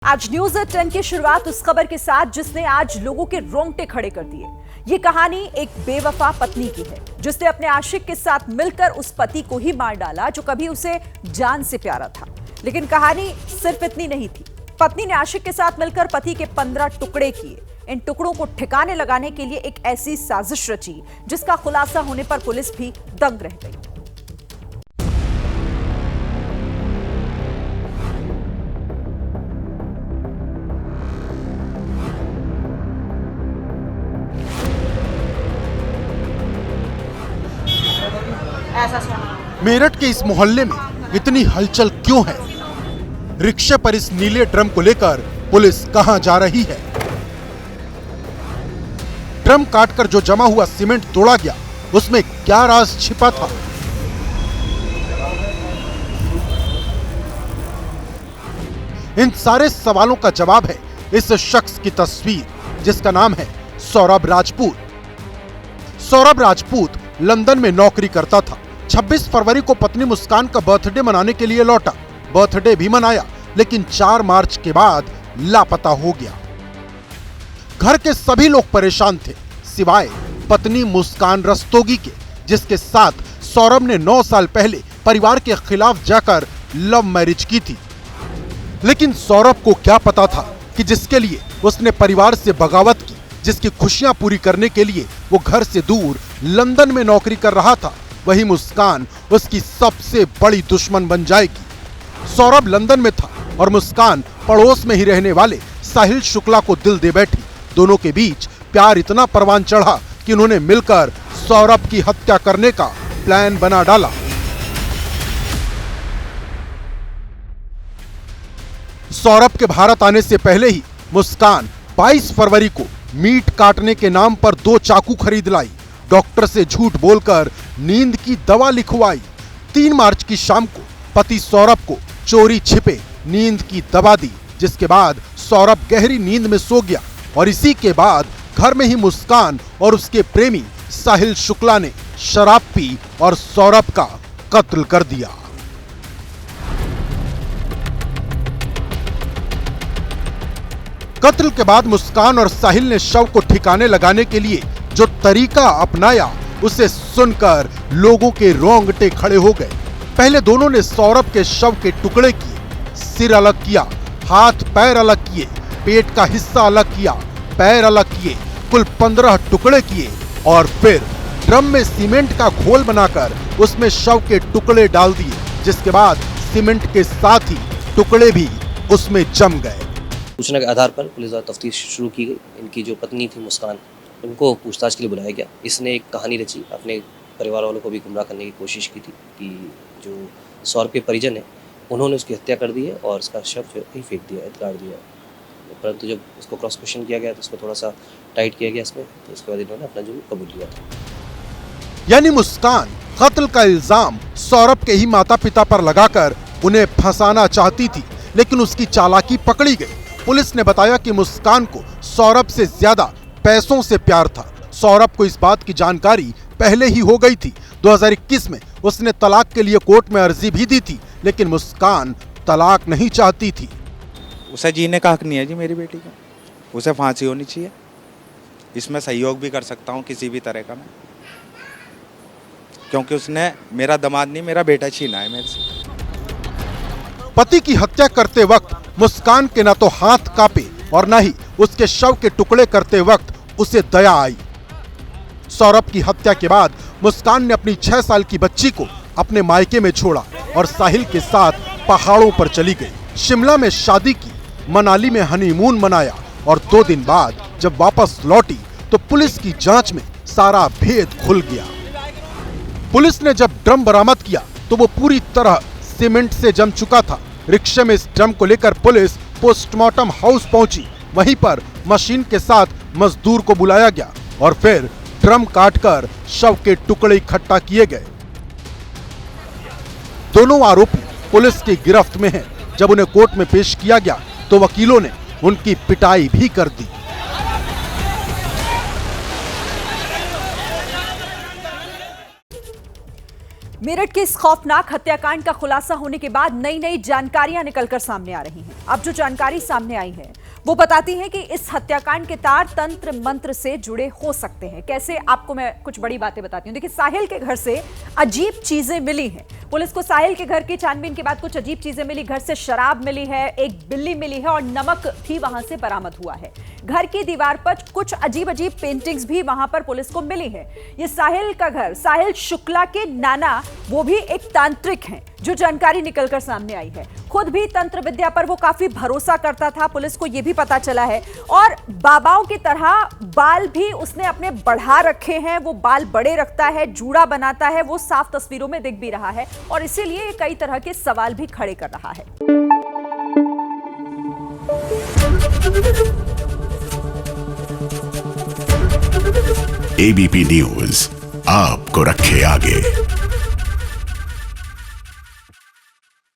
आज न्यूज 10 की शुरुआत उस खबर के साथ जिसने आज लोगों के रोंगटे खड़े कर दिए। ये कहानी एक बेवफा पत्नी की है जिसने अपने आशिक के साथ मिलकर उस पति को ही मार डाला जो कभी उसे जान से प्यारा था। लेकिन कहानी सिर्फ इतनी नहीं थी। पत्नी ने आशिक के साथ मिलकर पति के 15 टुकड़े किए। इन टुकड़ों को ठिकाने लगाने के लिए एक ऐसी साजिश रची जिसका खुलासा होने पर पुलिस भी दंग रह गई। मेरठ के इस मोहल्ले में इतनी हलचल क्यों है? रिक्शे पर इस नीले ड्रम को लेकर पुलिस कहां जा रही है? ड्रम काटकर जो जमा हुआ सीमेंट तोड़ा गया, उसमें क्या राज छिपा था? इन सारे सवालों का जवाब है इस शख्स की तस्वीर, जिसका नाम है सौरभ राजपूत। सौरभ राजपूत लंदन में नौकरी करता था। 26 फरवरी को पत्नी मुस्कान का बर्थडे मनाने के लिए लौटा। बर्थडे भी मनाया, लेकिन 4 मार्च के बाद लापता हो गया। घर के सभी लोग परेशान थे, सिवाय पत्नी मुस्कान रस्तोगी के, जिसके साथ सौरभ ने 9 साल पहले परिवार के खिलाफ जाकर लव मैरिज की थी। लेकिन सौरभ को क्या पता था कि जिसके लिए उसने परिवार से बगावत की, जिसकी खुशियां पूरी करने के लिए वो घर से दूर लंदन में नौकरी कर रहा था, वही मुस्कान उसकी सबसे बड़ी दुश्मन बन जाएगी। सौरभ लंदन में था और मुस्कान पड़ोस में ही रहने वाले साहिल शुक्ला को दिल दे बैठी। दोनों के बीच प्यार इतना परवान चढ़ा कि उन्होंने मिलकर सौरभ की हत्या करने का प्लान बना डाला। सौरभ के भारत आने से पहले ही मुस्कान 22 फरवरी को मीट काटने के नाम पर 2 चाकू खरीद लाई। डॉक्टर से झूठ बोलकर नींद की दवा लिखवाई। 3 मार्च की शाम को पति सौरभ को चोरी छिपे नींद की दवा दी, जिसके बाद सौरभ गहरी नींद में सो गया। और इसी के बाद घर में ही मुस्कान और उसके प्रेमी साहिल शुक्ला ने शराब पी और सौरभ का कत्ल कर दिया। कत्ल के बाद मुस्कान और साहिल ने शव को ठिकाने लगाने के लिए जो तरीका अपनाया, उसे सुनकर लोगों के रोंगटे खड़े हो गए। पहले दोनों ने सौरभ के शव के टुकड़े किए, सिर अलग किया, हाथ पैर अलग किए, पेट का हिस्सा अलग किया, पैर अलग किए, कुल 15 टुकड़े किए और फिर ड्रम में सीमेंट का घोल बनाकर उसमें शव के टुकड़े डाल दिए, जिसके बाद सीमेंट के साथ ही टुकड़े भी उसमें जम गए। सूचना के आधार पर पुलिस द्वारा तफ्तीश शुरू की गई। इनकी जो पत्नी थी मुस्कान, उनको पूछताछ के लिए बुलाया गया। इसने एक कहानी रची, अपने परिवार वालों को भी गुमराह करने की कोशिश की थी कि जो सौरभ के परिजन है उन्होंने उसकी हत्या कर दी है और उसका शव जो कहीं फेंक दिया है, गाड़ दिया है। परंतु जब उसको क्रॉस क्वेश्चन किया गया तो उसको थोड़ा सा टाइट किया गया इसमें, तो उसके बाद इन्होंने अपना जुर्म कबूल किया था। यानी मुस्कान कत्ल का इल्जाम सौरभ के ही माता पिता पर लगाकर उन्हें फंसाना चाहती थी, लेकिन उसकी चालाकी पकड़ी गई। पुलिस ने बताया कि मुस्कान को सौरभ से ज्यादा पैसों से प्यार था। सौरभ को इस बात की जानकारी पहले ही हो गई थी। 2021 में उसने तलाक के लिए कोर्ट में अर्जी भी दी थी, लेकिन मुस्कान तलाक नहीं चाहती थी। उसे जीने का हक नहीं है जी मेरी बेटी का, उसे फांसी होनी चाहिए। इसमें सहयोग भी कर सकता हूँ किसी भी तरह का मैं, क्योंकि उसने मेरा दामाद नहीं मेरा बेटा छीना है मेरे से। पति की हत्या करते वक्त मुस्कान के न तो हाथ कांपे और न ही उसके शव के टुकड़े करते वक्त उसे दया आई। सौरभ की हत्या के बाद मुस्कान ने अपनी 6 साल की बच्ची को अपने मायके में छोड़ा और साहिल के साथ पहाड़ों पर चली गई। शिमला में शादी की, मनाली में हनीमून मनाया और 2 दिन बाद जब वापस लौटी तो पुलिस की जांच में सारा भेद खुल गया। पुलिस ने जब ड्रम बरामद किया तो वो पूरी तरह सीमेंट से जम चुका था। रिक्शे में इस ड्रम को लेकर पुलिस पोस्टमार्टम हाउस पहुंची। वहीं पर मशीन के साथ मजदूर को बुलाया गया और फिर ड्रम काटकर शव के टुकड़े इकट्ठा किए गए। दोनों आरोपी पुलिस की गिरफ्त में हैं। जब उन्हें कोर्ट में पेश किया गया तो वकीलों ने उनकी पिटाई भी कर दी। मेरठ के इस खौफनाक हत्याकांड का खुलासा होने के बाद नई नई जानकारियां निकलकर सामने आ रही हैं। अब जो जानकारी सामने आई है वो बताती है कि इस हत्याकांड के तार तंत्र मंत्र से जुड़े हो सकते हैं। कैसे, आपको मैं कुछ बड़ी बातें बताती हूँ। देखिए, साहिल के घर से अजीब चीजें मिली हैं। पुलिस को साहिल के घर की छानबीन के बाद कुछ अजीब चीजें मिली। घर से शराब मिली है, एक बिल्ली मिली है और नमक भी वहां से बरामद हुआ है। घर की दीवार पर कुछ अजीब अजीब पेंटिंग्स भी वहां पर पुलिस को मिली है। ये साहिल का घर, साहिल शुक्ला के नाना वो भी एक तांत्रिक हैं, जो जानकारी निकलकर सामने आई है। खुद भी तंत्र विद्या पर वो काफी भरोसा करता था, पुलिस को यह भी पता चला है। और बाबाओं की तरह बाल भी उसने अपने बढ़ा रखे हैं, वो बाल बड़े रखता है, जूड़ा बनाता है, वो साफ तस्वीरों में दिख भी रहा है और इसीलिए ये कई तरह के सवाल भी खड़े कर रहा है। एबीपी न्यूज आपको रखे आगे।